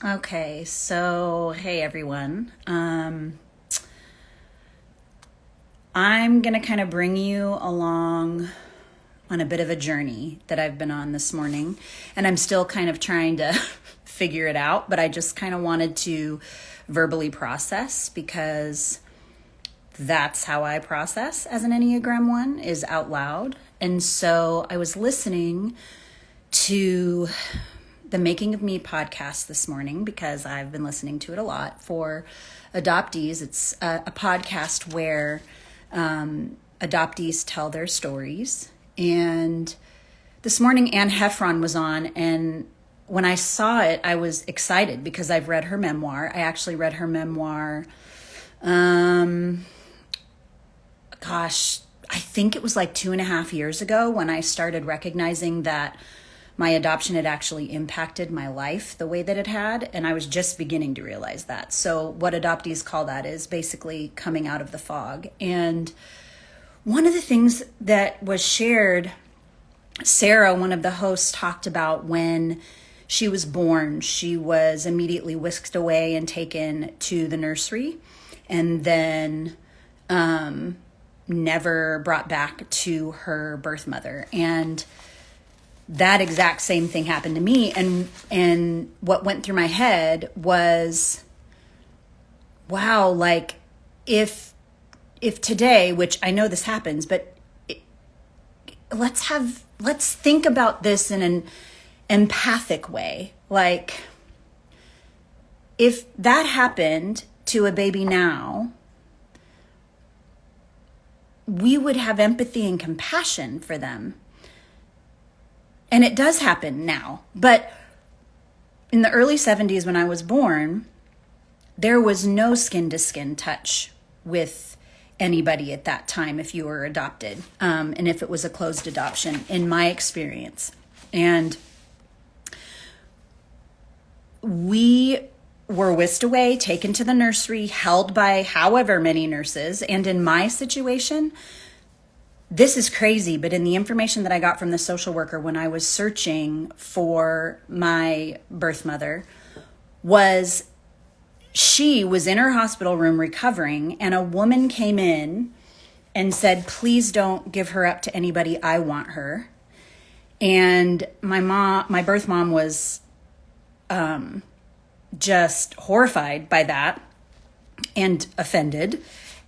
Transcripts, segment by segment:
Okay, so hey everyone. I'm gonna kind of bring you along on a bit of a journey that I've been on this morning, and I'm still kind of trying to figure it out, but I just kind of wanted to verbally process because that's how I process as an Enneagram 1 is out loud. And so I was listening to the Making of Me podcast this morning because I've been listening to it a lot for adoptees. It's a podcast where adoptees tell their stories. And this morning, Anne Heffron was on, and when I saw it, I was excited because I've read her memoir. I actually read her memoir, I think it was like 2.5 years ago when I started recognizing that my adoption had actually impacted my life the way that it had. And I was just beginning to realize that. So what adoptees call that is basically coming out of the fog. And one of the things that was shared, Sarah, one of the hosts, talked about when she was born. She was immediately whisked away and taken to the nursery and then never brought back to her birth mother. And that exact same thing happened to me. And what went through my head was, wow, like if today, which I know this happens, but let's think about this in an empathic way. Like if that happened to a baby now, we would have empathy and compassion for them. And it does happen now. But in the early 70s when I was born, there was no skin-to-skin touch with anybody at that time if you were adopted, and if it was a closed adoption, in my experience. And we were whisked away, taken to the nursery, held by however many nurses. And in my situation, this is crazy, but in the information that I got from the social worker when I was searching for my birth mother, was she was in her hospital room recovering, and a woman came in and said, please don't give her up to anybody. I want her. And my birth mom was just horrified by that and offended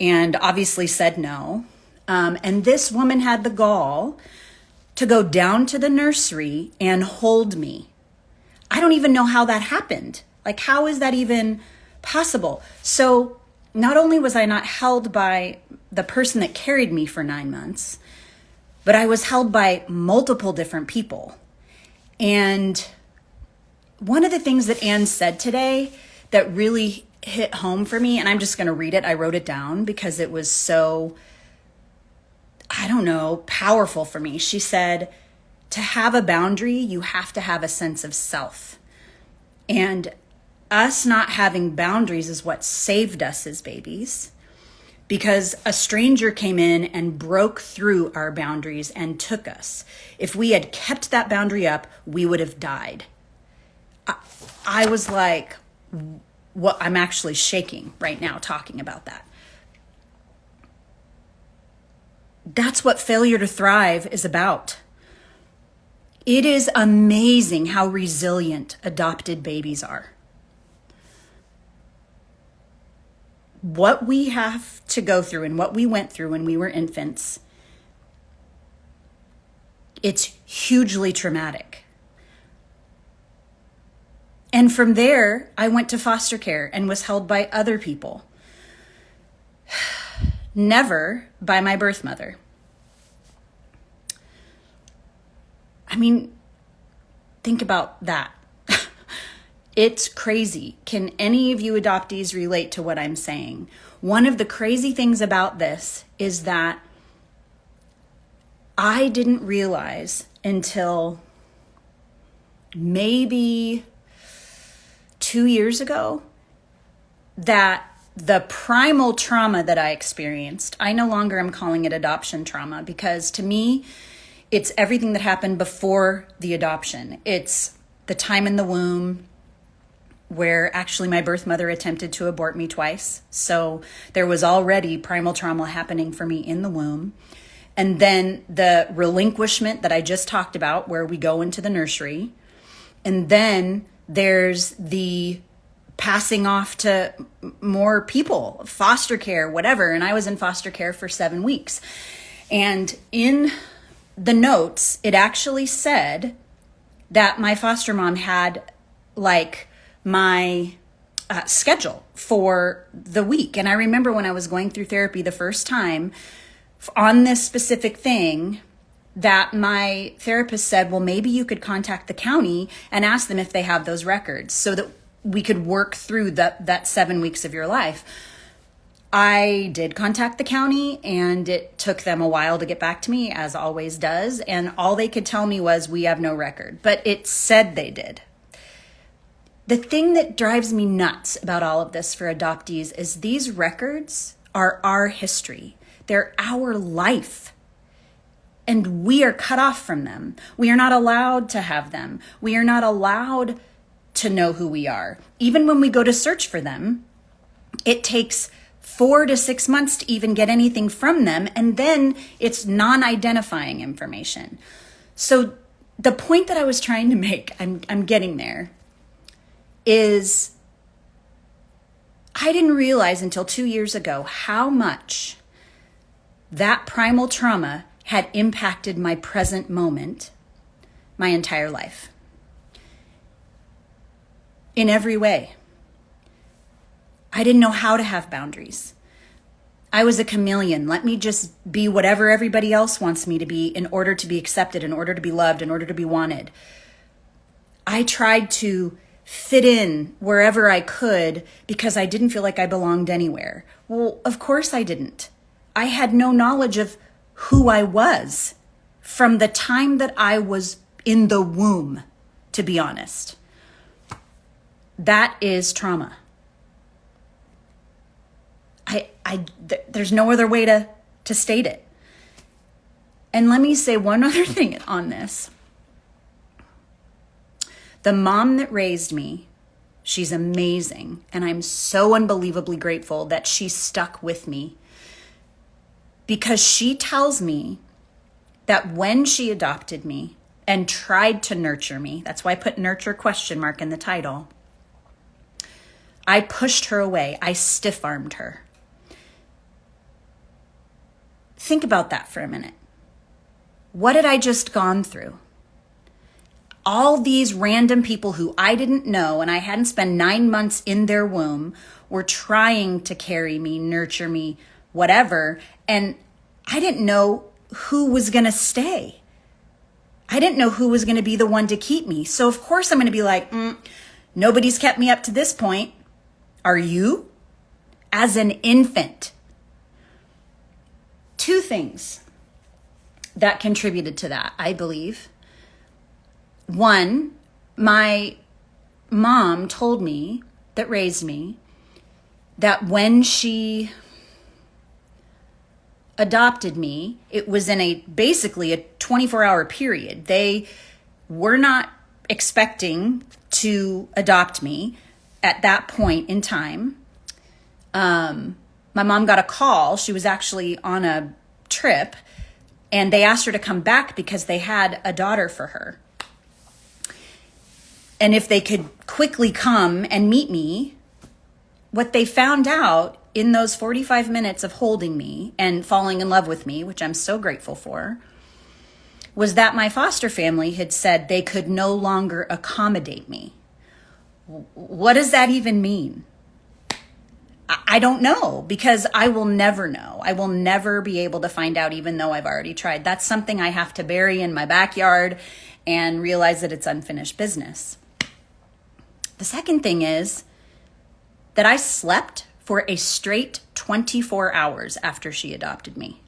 and obviously said no. And this woman had the gall to go down to the nursery and hold me. I don't even know how that happened. Like, how is that even possible? So not only was I not held by the person that carried me for 9 months, but I was held by multiple different people. And one of the things that Anne said today that really hit home for me, and I'm just going to read it. I wrote it down because it was so, powerful for me. She said, to have a boundary, you have to have a sense of self. And us not having boundaries is what saved us as babies, because a stranger came in and broke through our boundaries and took us. If we had kept that boundary up, we would have died. I was like, what? I'm actually shaking right now talking about that. That's what failure to thrive is about. It is amazing how resilient adopted babies are. What we have to go through and what we went through when we were infants, it's hugely traumatic. And from there, I went to foster care and was held by other people. Never by my birth mother. I mean, think about that. It's crazy. Can any of you adoptees relate to what I'm saying? One of the crazy things about this is that I didn't realize until maybe 2 years ago that the primal trauma that I experienced, I no longer am calling it adoption trauma, because to me, it's everything that happened before the adoption. It's the time in the womb where actually my birth mother attempted to abort me twice. So there was already primal trauma happening for me in the womb. And then the relinquishment that I just talked about, where we go into the nursery. And then there's the passing off to more people, foster care, whatever. And I was in foster care for 7 weeks. And in the notes, it actually said that my foster mom had like my schedule for the week. And I remember when I was going through therapy the first time on this specific thing, that my therapist said, well, maybe you could contact the county and ask them if they have those records so that we could work through that 7 weeks of your life. I did contact the county, and it took them a while to get back to me, as always does. And all they could tell me was, we have no record, but it said they did. The thing that drives me nuts about all of this for adoptees is these records are our history. They're our life. And we are cut off from them. We are not allowed to have them. We are not allowed to know who we are. Even when we go to search for them, it takes 4 to 6 months to even get anything from them. And then it's non-identifying information. So the point that I was trying to make, I'm getting there, is I didn't realize until 2 years ago how much that primal trauma had impacted my present moment, my entire life. In every way. I didn't know how to have boundaries. I was a chameleon. Let me just be whatever everybody else wants me to be in order to be accepted, in order to be loved, in order to be wanted. I tried to fit in wherever I could because I didn't feel like I belonged anywhere. Well, of course I didn't. I had no knowledge of who I was from the time that I was in the womb, to be honest. That is trauma. There's no other way to state it. And let me say one other thing on this. The mom that raised me, she's amazing. And I'm so unbelievably grateful that she stuck with me. Because she tells me that when she adopted me and tried to nurture me, that's why I put nurture ? In the title, I pushed her away. I stiff-armed her. Think about that for a minute. What had I just gone through? All these random people who I didn't know and I hadn't spent 9 months in their womb were trying to carry me, nurture me, whatever. And I didn't know who was going to stay. I didn't know who was going to be the one to keep me. So of course I'm going to be like, nobody's kept me up to this point. Are you? As an infant. 2 things that contributed to that, I believe. 1, my mom told me, that raised me, that when she adopted me, it was in basically a 24-hour period. They were not expecting to adopt me at that point in time. My mom got a call. She was actually on a trip, and they asked her to come back because they had a daughter for her. And if they could quickly come and meet me, what they found out in those 45 minutes of holding me and falling in love with me, which I'm so grateful for, was that my foster family had said they could no longer accommodate me. What does that even mean? I don't know, because I will never know. I will never be able to find out, even though I've already tried. That's something I have to bury in my backyard and realize that it's unfinished business. The second thing is that I slept for a straight 24 hours after she adopted me.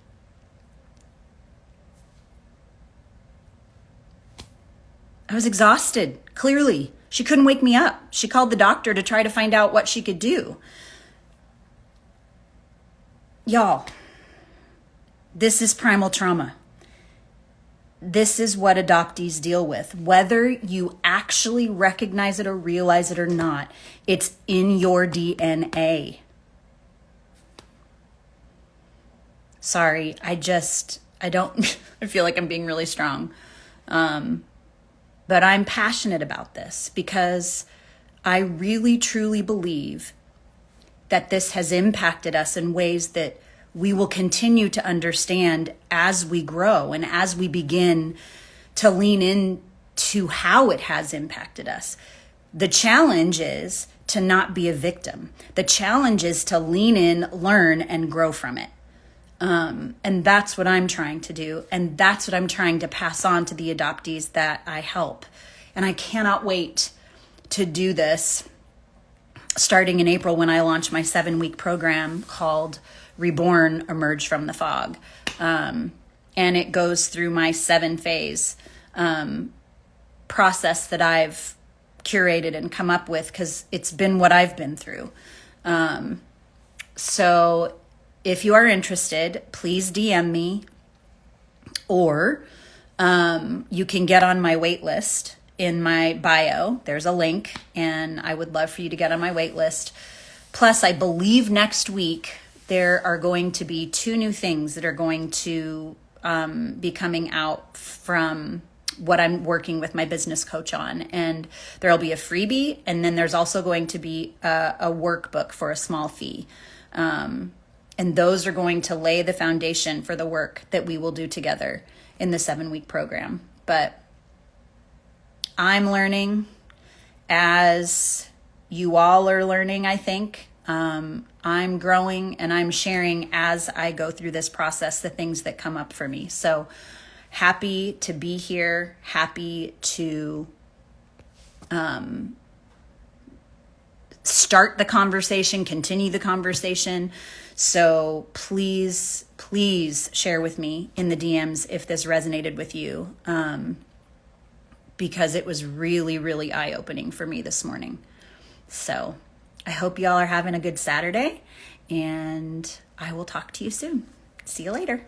I was exhausted, clearly. She couldn't wake me up. She called the doctor to try to find out what she could do. Y'all, this is primal trauma. this is what adoptees deal with. Whether you actually recognize it or realize it or not, it's in your DNA. Sorry, I don't, I feel like I'm being really strong. But I'm passionate about this because I really, truly believe that this has impacted us in ways that we will continue to understand as we grow and as we begin to lean into how it has impacted us. The challenge is to not be a victim. The challenge is to lean in, learn, and grow from it. And that's what I'm trying to do. And that's what I'm trying to pass on to the adoptees that I help. And I cannot wait to do this starting in April when I launch my 7-week program called Reborn, Emerge from the Fog. And it goes through my 7-phase process that I've curated and come up with because it's been what I've been through. So if you are interested, please DM me, or you can get on my wait list in my bio. There's a link, and I would love for you to get on my wait list. Plus, I believe next week there are going to be 2 new things that are going to be coming out from what I'm working with my business coach on. And there'll be a freebie, and then there's also going to be a workbook for a small fee. And those are going to lay the foundation for the work that we will do together in the 7-week program. But I'm learning as you all are learning, I think. I'm growing and I'm sharing as I go through this process, the things that come up for me. So happy to be here, happy to start the conversation, continue the conversation. So please share with me in the DMs if this resonated with you, because it was really, really eye-opening for me this morning. So I hope y'all are having a good Saturday, and I will talk to you soon. See you later.